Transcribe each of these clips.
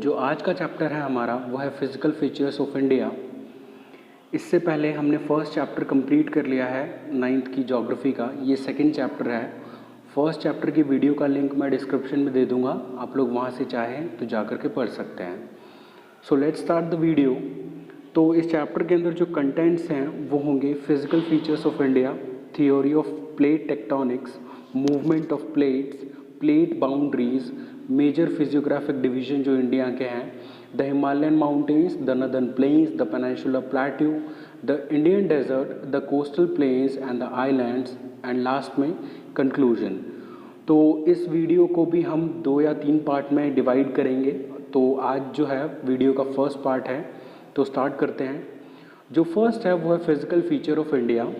जो आज का चैप्टर है हमारा वो है फिज़िकल फीचर्स ऑफ इंडिया। इससे पहले हमने फर्स्ट चैप्टर कंप्लीट कर लिया है 9th की ज्योग्राफी का। ये सेकंड चैप्टर है। फर्स्ट चैप्टर की वीडियो का लिंक मैं डिस्क्रिप्शन में दे दूंगा, आप लोग वहाँ से चाहें तो जा कर के पढ़ सकते हैं। So let's start the video. तो इस चैप्टर के अंदर जो कंटेंट्स हैं वो होंगे physical features of India, theory of plate tectonics, movement of plates, plate boundaries, major physiographic division जो इंडिया के हैं, the Himalayan mountains, the northern plains, the peninsular plateau, the Indian desert, the coastal plains and the islands, and last में conclusion. तो इस video को भी हम 2 या 3 पार्ट में डिवाइड करेंगे। तो आज जो है वीडियो का फर्स्ट पार्ट है, तो स्टार्ट करते हैं। जो फर्स्ट है वो है फिजिकल फीचर ऑफ इंडिया।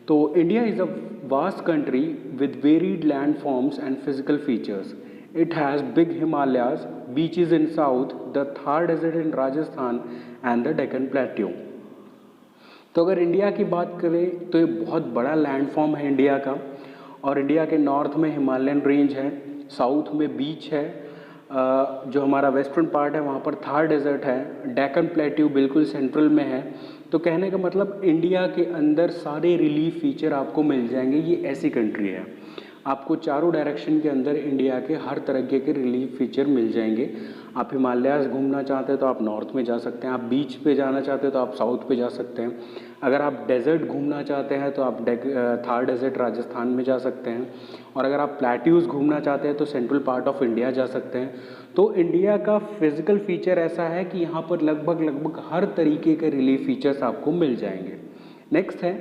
तो India is a vast country with varied land forms and physical features. It has big Himalayas, beaches in south, the Thar desert in Rajasthan and the Deccan Plateau। तो अगर India की बात करें तो ये बहुत बड़ा लैंड फॉर्म है इंडिया का। और इंडिया के नॉर्थ में हिमालयन रेंज है, साउथ में बीच है, जो हमारा वेस्टर्न पार्ट है वहाँ पर थार डेजर्ट है, डेक्कन प्लेट्यू बिल्कुल सेंट्रल में है। तो कहने का मतलब इंडिया के अंदर सारे रिलीफ फीचर आपको मिल जाएंगे। ये ऐसी कंट्री है, आपको चारों डायरेक्शन के अंदर इंडिया के हर तरह के रिलीफ फीचर मिल जाएंगे। आप हिमालयाज़ घूमना चाहते हैं तो आप नॉर्थ में जा सकते हैं, आप बीच पे जाना चाहते हैं तो आप साउथ पे जा सकते हैं, अगर आप डेजर्ट घूमना चाहते हैं तो आप थार डेजर्ट राजस्थान में जा सकते हैं, और अगर आप प्लेट्यूज़ घूमना चाहते हैं तो सेंट्रल पार्ट ऑफ इंडिया जा सकते हैं। तो इंडिया का फिज़िकल फीचर ऐसा है कि यहाँ पर लगभग हर तरीके के रिलीफ फीचर्स आपको मिल जाएंगे। नेक्स्ट है,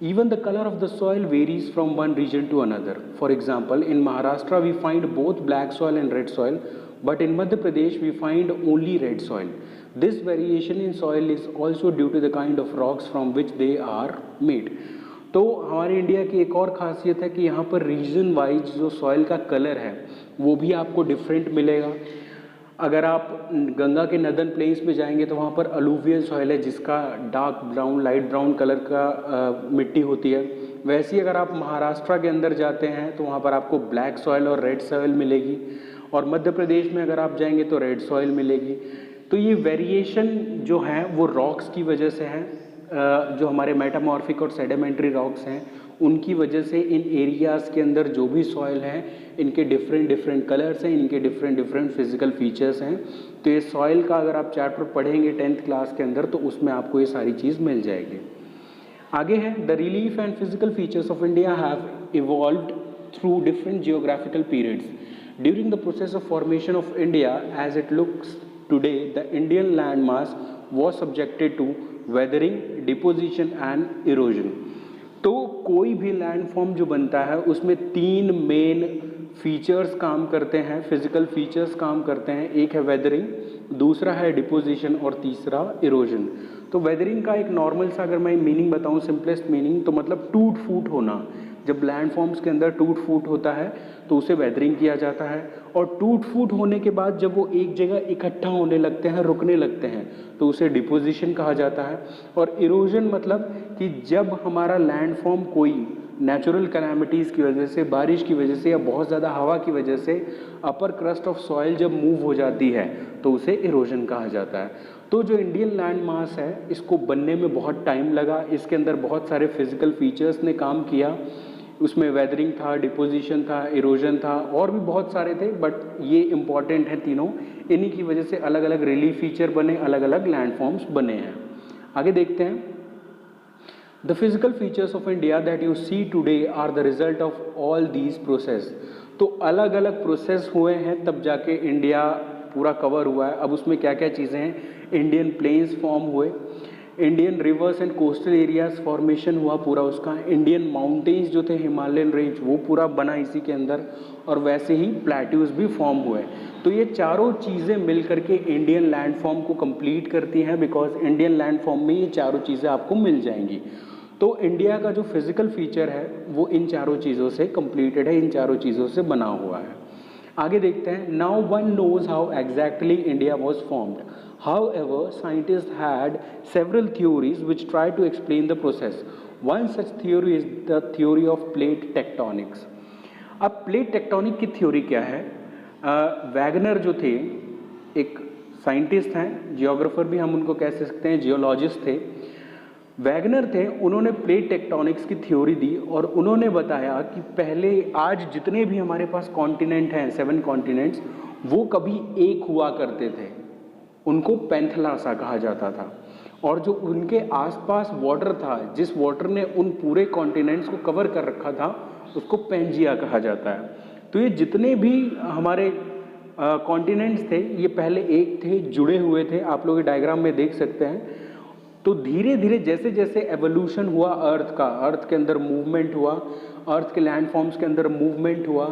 even the color of the soil varies from one region to another. For example, in Maharashtra we find both black soil and red soil, but in Madhya Pradesh we find only red soil. This variation in soil is also due to the kind of rocks from which they are made. तो हमारे India की एक और ख़ासियत है कि यहाँ पर रीजन वाइज जो सॉइल का कलर है वो भी आपको डिफरेंट मिलेगा। अगर आप गंगा के नदर्न प्लेन्स में जाएंगे तो वहाँ पर अलूवियल सॉइल है जिसका dark brown, light brown colour का मिट्टी होती है। वैसे ही अगर आप महाराष्ट्र के अंदर जाते हैं तो वहाँ पर आपको ब्लैक सॉइल और रेड सॉइल मिलेगी, और मध्य प्रदेश में अगर आप जाएंगे तो रेड सॉइल मिलेगी। तो ये वेरिएशन जो है वो रॉक्स की वजह से है, जो हमारे मेटामॉर्फिक और सेडिमेंट्री रॉक्स हैं उनकी वजह से इन एरियाज़ के अंदर जो भी सॉइल हैं इनके डिफरेंट कलर्स हैं, इनके डिफरेंट फिजिकल फीचर्स हैं। तो ये सॉइल का अगर आप चैप्टर पढ़ेंगे 10th क्लास के अंदर तो उसमें आपको ये सारी चीज़ मिल जाएगी। आगे है, the relief and physical features of India have evolved through different geographical periods during the process of formation of India as it looks today. The Indian land mass was subjected to weathering, deposition and erosion. तो कोई भी land form जो बनता है उसमें 3 main features काम करते हैं, फिजिकल फीचर्स काम करते हैं। एक है वेदरिंग, दूसरा है डिपोजिशन और तीसरा इरोजन। तो वेदरिंग का एक नॉर्मल सा अगर मैं मीनिंग बताऊं, सिंपलेस्ट मीनिंग, तो मतलब टूट फूट होना। जब लैंड फॉर्म्स के अंदर टूट फूट होता है तो उसे वेदरिंग किया जाता है, और टूट फूट होने के बाद जब वो एक जगह इकट्ठा होने लगते हैं, रुकने लगते हैं, तो उसे डिपोजिशन कहा जाता है। और इरोजन मतलब कि जब हमारा लैंड फॉर्म कोई नेचुरल कैलामिटीज़ की वजह से, बारिश की वजह से या बहुत ज़्यादा हवा की वजह से अपर क्रस्ट ऑफ सॉइल जब मूव हो जाती है तो उसे इरोजन कहा जाता है। तो जो इंडियन लैंड मास है इसको बनने में बहुत टाइम लगा, इसके अंदर बहुत सारे फिजिकल फीचर्स ने काम किया। उसमें वेदरिंग था, डिपोजिशन था, इरोजन था, और भी बहुत सारे थे, बट ये इम्पॉर्टेंट हैं तीनों। इन्हीं की वजह से अलग अलग रिलीफ फीचर बने, अलग अलग लैंड फॉर्म्स बने हैं। आगे देखते हैं, the physical features of India that you see today are the result of all these process. तो अलग अलग प्रोसेस हुए हैं तब जाके इंडिया पूरा कवर हुआ है। अब उसमें क्या क्या चीज़ें हैं, इंडियन प्लेन्स फॉर्म हुए, Indian reverse and coastal areas formation हुआ पूरा उसका, इंडियन माउंटेन्स जो थे हिमालयन रेंज वो पूरा बना इसी के अंदर, और वैसे ही प्लेट्यूज भी फॉर्म हुए। तो ये चारों चीज़ें मिल करके इंडियन लैंड फॉर्म को कंप्लीट करती हैं, बिकॉज इंडियन लैंड फॉर्म में ये चारों चीज़ें आपको मिल जाएंगी। तो इंडिया का जो फिजिकल फीचर है वो इन चारों चीज़ों से कंप्लीटेड है, इन चारों चीज़ों से बना हुआ है। आगे देखते हैं, now one knows how exactly India was formed. However, scientists had several theories which try to explain the process. One such theory is the theory of plate tectonics. अब प्लेट टेक्टोनिक की थ्योरी क्या है? Wagner जो थे एक scientist हैं, geographer भी हम उनको कह सकते हैं, जियोलॉजिस्ट थे, वैगनर थे। उन्होंने प्लेट टेक्टोनिक्स की थ्योरी दी और उन्होंने बताया कि पहले आज जितने भी हमारे पास कॉन्टिनेंट हैं, 7 कॉन्टिनेंट्स, वो कभी एक हुआ करते थे, उनको पेंथला सा कहा जाता था। और जो उनके आसपास वाटर था, जिस वाटर ने उन पूरे कॉन्टिनेंट्स को कवर कर रखा था, उसको पेंजिया कहा जाता है। तो ये जितने भी हमारे कॉन्टिनेंट्स थे, ये पहले एक थे, जुड़े हुए थे। आप लोग डायग्राम में देख सकते हैं। तो धीरे धीरे जैसे जैसे एवोल्यूशन हुआ अर्थ का, अर्थ के अंदर मूवमेंट हुआ, अर्थ के लैंडफॉर्म्स के अंदर मूवमेंट हुआ,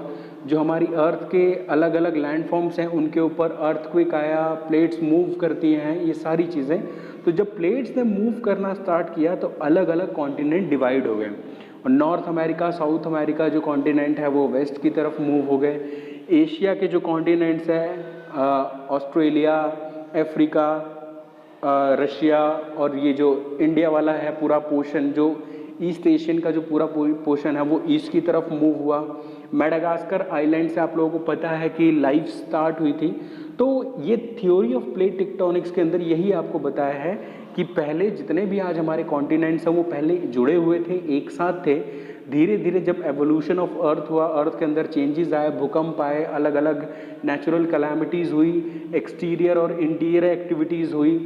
जो हमारी अर्थ के अलग अलग लैंडफॉर्म्स हैं उनके ऊपर अर्थक्वेक आया, प्लेट्स मूव करती हैं, ये सारी चीज़ें। तो जब प्लेट्स ने मूव करना स्टार्ट किया तो अलग अलग कॉन्टिनेंट डिवाइड हो गए, और नॉर्थ अमेरिका, साउथ अमेरिका जो कॉन्टिनेंट है वो वेस्ट की तरफ मूव हो गए। एशिया के जो कॉन्टिनेंट्स हैं, ऑस्ट्रेलिया, अफ्रीका, रशिया, और ये जो इंडिया वाला है पूरा पोर्शन, जो ईस्ट एशियन का जो पूरा पोर्शन है वो ईस्ट की तरफ मूव हुआ। मेडागास्कर आइलैंड से आप लोगों को पता है कि लाइफ स्टार्ट हुई थी। तो ये थ्योरी ऑफ प्लेट टेक्टोनिक्स के अंदर यही आपको बताया है कि पहले जितने भी आज हमारे कॉन्टिनेंट्स हैं वो पहले जुड़े हुए थे, एक साथ थे। धीरे धीरे जब एवोल्यूशन ऑफ अर्थ हुआ, अर्थ के अंदर चेंजेस आए, भूकंप आए, अलग अलग नेचुरल कैलामिटीज़ हुई, एक्सटीरियर और इंटीरियर एक्टिविटीज़ हुई,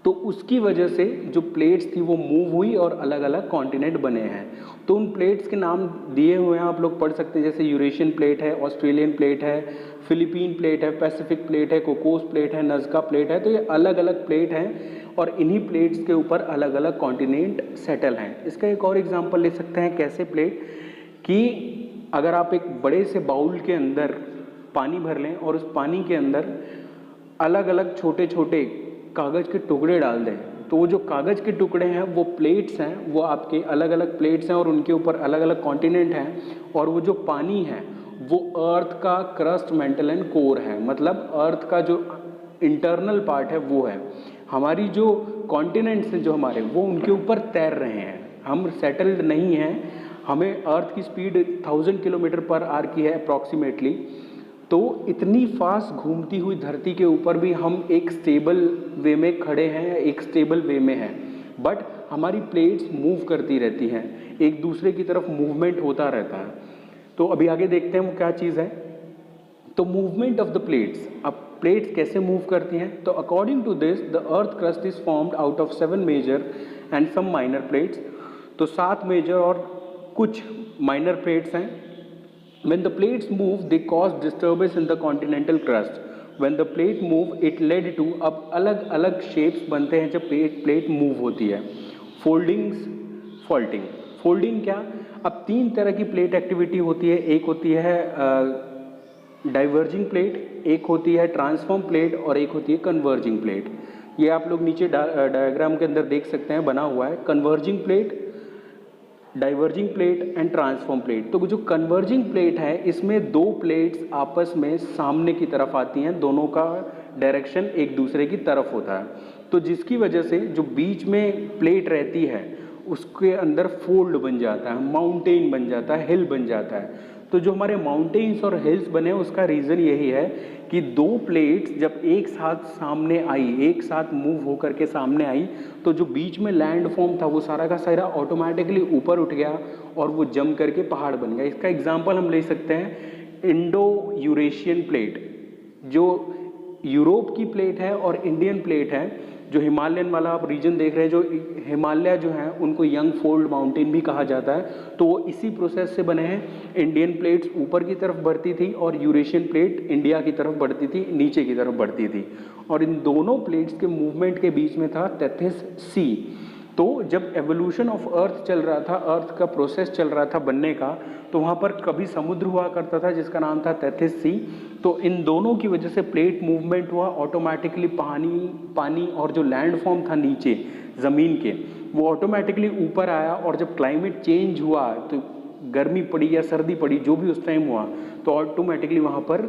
तो उसकी वजह से जो प्लेट्स थी वो मूव हुई और अलग अलग कॉन्टिनेंट बने हैं। तो उन प्लेट्स के नाम दिए हुए हैं, आप लोग पढ़ सकते हैं, जैसे यूरेशियन प्लेट है, ऑस्ट्रेलियन प्लेट है, फिलीपीन प्लेट है, पैसिफिक प्लेट है, कोकोस प्लेट है, नज़का प्लेट है। तो ये अलग अलग प्लेट हैं और इन्हीं प्लेट्स के ऊपर अलग अलग कॉन्टिनेंट सेटल हैं। इसका एक और एग्जांपल ले सकते हैं, कैसे प्लेट, कि अगर आप एक बड़े से बाउल के अंदर पानी भर लें और उस पानी के अंदर अलग अलग छोटे छोटे कागज़ के टुकड़े डाल दें, तो वो जो कागज़ के टुकड़े हैं वो प्लेट्स हैं, वो आपके अलग अलग प्लेट्स हैं और उनके ऊपर अलग अलग कॉन्टिनेंट हैं। और वो जो पानी है वो अर्थ का क्रस्ट, मेंटल एंड कोर है, मतलब अर्थ का जो इंटरनल पार्ट है वो है। हमारी जो कॉन्टिनेंट्स हैं जो हमारे, वो उनके ऊपर तैर रहे हैं, हम सेटल्ड नहीं हैं। हमें अर्थ की स्पीड 1000 किलोमीटर पर आवर की है अप्रॉक्सीमेटली। तो इतनी फास्ट घूमती हुई धरती के ऊपर भी हम एक स्टेबल वे में खड़े हैं, एक स्टेबल वे में हैं, बट हमारी प्लेट्स मूव करती रहती हैं, एक दूसरे की तरफ मूवमेंट होता रहता है। तो अभी आगे देखते हैं वो क्या चीज़ है। तो मूवमेंट ऑफ द प्लेट्स, अब प्लेट्स कैसे मूव करती हैं। तो according to this the earth crust is formed out of 7 major and some minor plates. तो 7 मेजर और कुछ माइनर प्लेट्स हैं। When the plates move, they cause disturbance in the continental crust. When the plate move, it led to, अब अलग अलग shapes बनते हैं जब प्लेट मूव होती है। Foldings, faulting. फोल्डिंग क्या, अब 3 तरह की प्लेट एक्टिविटी होती है। एक होती है डाइवर्जिंग प्लेट, एक होती है ट्रांसफॉर्म प्लेट और एक होती है कन्वर्जिंग प्लेट। ये आप लोग नीचे डायग्राम के अंदर देख सकते हैं, बना हुआ है converging plate, diverging plate and transform plate. तो जो कन्वर्जिंग प्लेट है, इसमें 2 प्लेट्स आपस में सामने की तरफ आती हैं, दोनों का डायरेक्शन एक दूसरे की तरफ होता है। तो जिसकी वजह से जो बीच में प्लेट रहती है उसके अंदर फोल्ड बन जाता है, माउंटेन बन जाता है, हिल बन जाता है। तो जो हमारे माउंटेन्स और हिल्स बने उसका रीज़न यही है कि 2 प्लेट्स जब एक साथ सामने आई, एक साथ मूव होकर के सामने आई, तो जो बीच में लैंड फॉर्म था वो सारा का सारा ऑटोमेटिकली ऊपर उठ गया और वो जम करके पहाड़ बन गया। इसका एग्जांपल हम ले सकते हैं इंडो यूरेशियन प्लेट, जो यूरोप की प्लेट है और इंडियन प्लेट है। जो हिमालयन वाला आप रीजन देख रहे हैं, जो हिमालय जो है उनको यंग फोल्ड माउंटेन भी कहा जाता है, तो वो इसी प्रोसेस से बने हैं। इंडियन प्लेट्स ऊपर की तरफ बढ़ती थी और यूरेशियन प्लेट इंडिया की तरफ बढ़ती थी, नीचे की तरफ बढ़ती थी, और इन दोनों प्लेट्स के मूवमेंट के बीच में था टेथिस सी। तो जब एवोल्यूशन ऑफ अर्थ चल रहा था, अर्थ का प्रोसेस चल रहा था बनने का, तो वहाँ पर कभी समुद्र हुआ करता था जिसका नाम था टेथिस सी। तो इन दोनों की वजह से प्लेट मूवमेंट हुआ, ऑटोमेटिकली पानी और जो लैंड फॉर्म था नीचे ज़मीन के, वो ऑटोमेटिकली ऊपर आया। और जब क्लाइमेट चेंज हुआ, तो गर्मी पड़ी या सर्दी पड़ी, जो भी उस टाइम हुआ, तो ऑटोमेटिकली वहाँ पर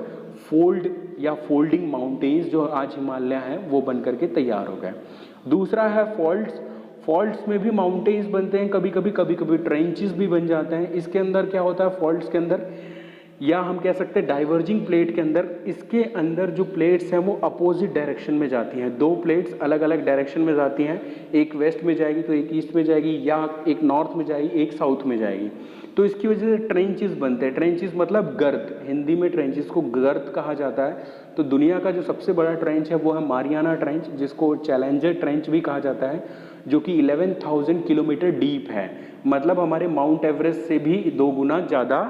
फोल्ड या फोल्डिंग माउंटेन्स जो आज हिमालय हैं वो बन करके तैयार हो गए। दूसरा है फॉल्ट्स। फॉल्ट्स में भी माउंटेन्स बनते हैं, कभी कभी ट्रेंचेस भी बन जाते हैं। इसके अंदर क्या होता है, फॉल्ट्स के अंदर या हम कह सकते हैं डाइवर्जिंग प्लेट के अंदर, इसके अंदर जो प्लेट्स हैं वो अपोजिट डायरेक्शन में जाती हैं। दो प्लेट्स अलग अलग डायरेक्शन में जाती हैं, एक वेस्ट में जाएगी तो एक ईस्ट में जाएगी, या एक नॉर्थ में जाएगी एक साउथ में जाएगी। तो इसकी वजह से ट्रेंचेस बनते हैं। ट्रेंचेस मतलब गर्त, हिंदी में ट्रेंचेस को गर्त कहा जाता है। तो दुनिया का जो सबसे बड़ा ट्रेंच है वो है मारियाना ट्रेंच, जिसको चैलेंजर ट्रेंच भी कहा जाता है, जो कि 11,000 किलोमीटर डीप है। मतलब हमारे माउंट एवरेस्ट से भी 2 गुना ज़्यादा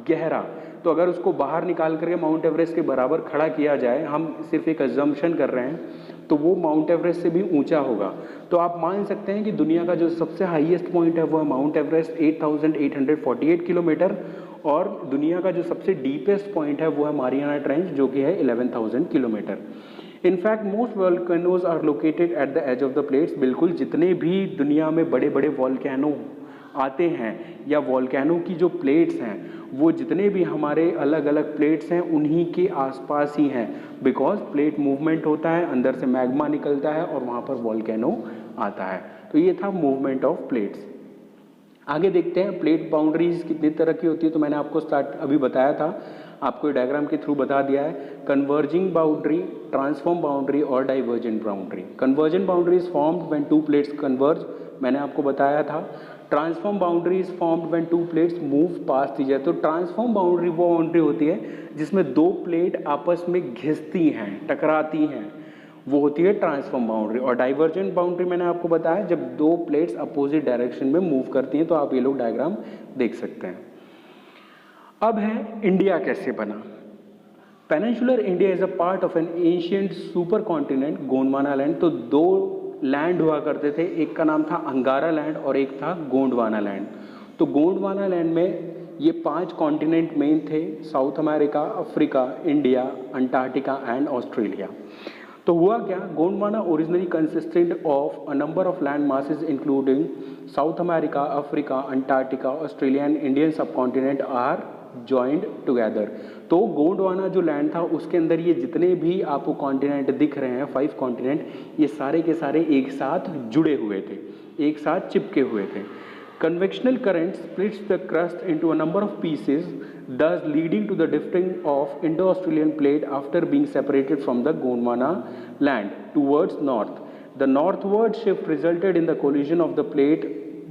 गहरा। तो अगर उसको बाहर निकाल करके माउंट एवरेस्ट के बराबर खड़ा किया जाए, हम सिर्फ एक अजम्पशन कर रहे हैं, तो वो माउंट एवरेस्ट से भी ऊंचा होगा। तो आप मान सकते हैं कि दुनिया का जो सबसे हाईएस्ट पॉइंट है वो है माउंट एवरेस्ट 8,848 किलोमीटर, और दुनिया का जो सबसे डीपेस्ट पॉइंट है वो है मारियाना ट्रेंच, जो कि है 11,000 kilometre. In fact most volcanoes are located at the edge of the plates. बिल्कुल जितने भी दुनिया में बड़े बड़े वोल्केनो आते हैं या वोल्केनो की जो प्लेट्स हैं, वो जितने भी हमारे अलग अलग प्लेट्स हैं उन्हीं के आसपास ही हैं, बिकॉज प्लेट मूवमेंट होता है, अंदर से मैग्मा निकलता है और वहाँ पर वोल्केनो आता है। तो ये था मूवमेंट ऑफ प्लेट्स। आगे देखते हैं प्लेट बाउंड्रीज कितनी तरह की होती है। तो मैंने आपको अभी बताया था, आपको डायग्राम के थ्रू बता दिया है। कन्वर्जिंग बाउंड्री, ट्रांसफॉर्म बाउंड्री और divergent boundary. Convergent boundary is formed when to plates converge, मैंने आपको बताया था। Transform boundary is formed when to plates move pass each other. तो ट्रांसफॉर्म बाउंड्री वो बाउंड्री होती है जिसमें दो प्लेट आपस में घिसती हैं, टकराती हैं, वो होती है ट्रांसफॉर्म बाउंड्री। और डाइवर्जेंट बाउंड्री मैंने आपको बताया जब दो प्लेट्स अपोजिट डायरेक्शन में मूव करती हैं। तो आप ये लोग डायग्राम देख सकते हैं। अब है इंडिया कैसे बना। Peninsular India is a part of N ancient super continent Gondwana land. तो दो लैंड हुआ करते थे, एक का नाम था अंगारा लैंड और एक था गोंडवाना लैंड। तो गोंडवाना लैंड में ये 5 कॉन्टिनेंट मेन थे, south America, Africa, India, Antarctica and Australia. तो हुआ क्या, Gondwana originally consisted of a number of land masses including south America, Africa, Antarctica, Australia and Indian सब कॉन्टिनेंट आर जॉइंड टुगेदर। तो गोंडवाना जो लैंड था उसके अंदर ये जितने भी आपको कॉन्टिनेंट दिख रहे हैं, 5 कॉन्टिनेंट, ये सारे के सारे एक साथ जुड़े हुए थे, एक साथ चिपके हुए थे। Convectional current splits the crust into a number of pieces, thus leading to the drifting of Indo-Australian plate after being separated from the Gondwana land towards north. The northward shift resulted in the collision of the plate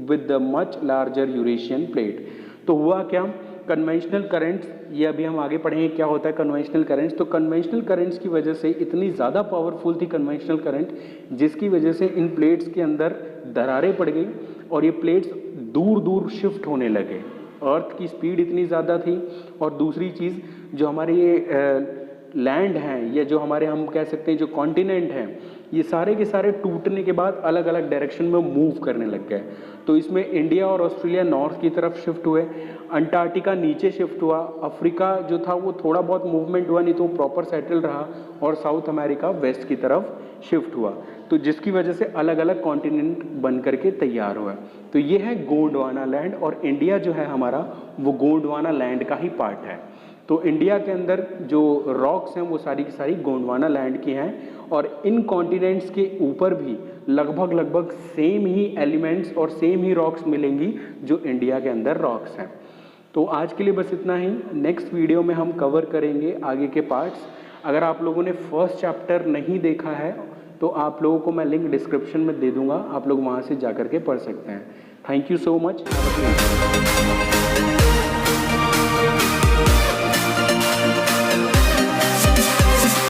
with the much larger Eurasian plate. तो हुआ क्या, conventional currents, ये अभी हम आगे पढ़ेंगे क्या होता है कन्वेंशनल करंट्स। तो कन्वेंशनल करंट्स की वजह से इतनी ज़्यादा पावरफुल थी कन्वेंशनल करंट, जिसकी वजह से इन प्लेट्स के अंदर दरारें पड़ गई और ये प्लेट्स दूर दूर शिफ्ट होने लगे। अर्थ की स्पीड इतनी ज़्यादा थी, और दूसरी चीज़ जो हमारे ये लैंड हैं या जो हमारे हम कह सकते हैं जो कॉन्टिनेंट हैं, ये सारे के सारे टूटने के बाद अलग अलग डायरेक्शन में मूव करने लग गए। तो इसमें इंडिया और ऑस्ट्रेलिया नॉर्थ की तरफ शिफ्ट हुए, अंटार्कटिका नीचे शिफ्ट हुआ, अफ्रीका जो था वो थोड़ा बहुत मूवमेंट हुआ, नहीं तो वो प्रॉपर सेटल रहा, और साउथ अमेरिका वेस्ट की तरफ शिफ्ट हुआ। तो जिसकी वजह से अलग अलग कॉन्टिनेंट बन करके तैयार हुआ। तो ये है गोंडवाना लैंड, और इंडिया जो है हमारा वो गोंडवाना लैंड का ही पार्ट है। तो इंडिया के अंदर जो रॉक्स हैं वो सारी की सारी गोंडवाना लैंड की हैं, और इन कॉन्टिनेंट्स के ऊपर भी लगभग सेम ही एलिमेंट्स और सेम ही रॉक्स मिलेंगी जो इंडिया के अंदर रॉक्स हैं। तो आज के लिए बस इतना ही। नेक्स्ट वीडियो में हम कवर करेंगे आगे के पार्ट्स। अगर आप लोगों ने फर्स्ट चैप्टर नहीं देखा है तो आप लोगों को मैं लिंक डिस्क्रिप्शन में दे दूंगा, आप लोग वहाँ से जा कर के पढ़ सकते हैं। Thank you so much.